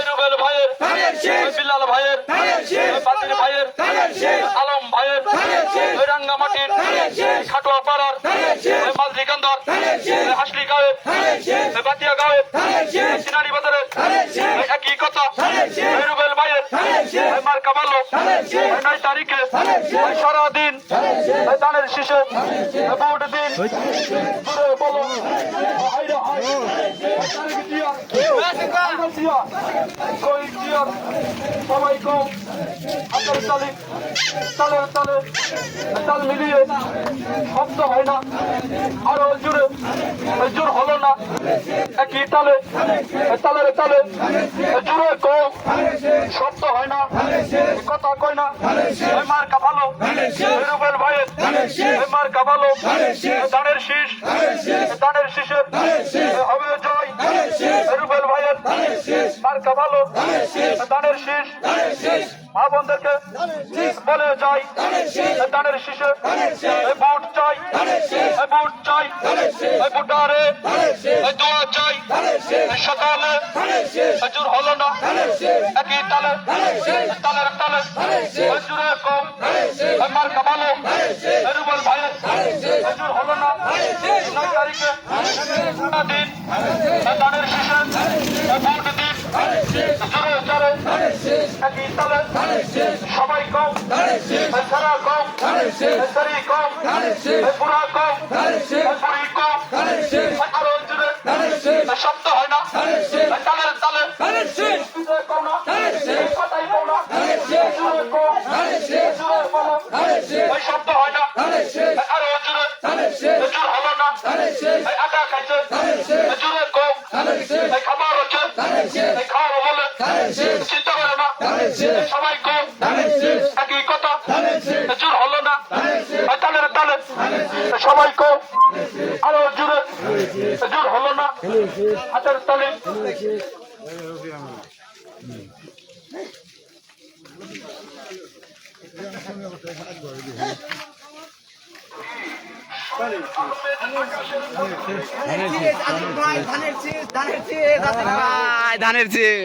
রুবেল ভাইয়ের, বিলাল ভাইয়ের, বাতির ভাইয়ের, আলম ভাইয়ের, রাঙ্গামাটির, খাটোয়া পাড়ার, মাঝরিকান্দার, হাসলি গাঁয়ের, বাতিয়া গাঁয়ের, সিনারি বাজারের একই কথা। রুবেল ভাইয়ের মার্কা ভালো 9 তারিখে সারাদিন দানের শীষে ভোট দিন। বলো সবাই কম আপনার তালের তাল মিলিয়ে শব্দ হয় না, আরো জোর হলো না, একই তালের জোরে কম শব্দ হয় না, কথা কয় না। মার্কা ভালো রুবেল ভাইয়ের, মার্কা ভালো দানের শীষের হবে জয়। রুবেল ভাইয়ের মার্কা ভালো দানের শীষ। মা বোনদেরকে বলে যাই দানের শীষে ভোট চাই, ভোটারে দোয়া চাই। সকালে জোর হলো না, একই তালের জোরে কম মার্কা ভালো রুবেল ভাইয়ের জোর হলো না। 9 তারিখে দিন দানের শীষে ভোট দিন। জোরে একই তালে সবাই কম, সারা কম, সারি কম, পুরা কম, পুরি কম, আরো জোরে শব্দ হয় না, তালে কম না, কথাই কম না, জোরে কম, জোরে বলো শব্দ হয় না, আরো জোর হলো না, আটা খাইছে জোরে কম, খাবার হচ্ছে খাওয়া বলে চিন্তা করে না, সবাই কম একই কথা, জোর হলো না, তালে সবাই কম, আরো জোর হলো না, হাতের তালে। ধানের চেয়ে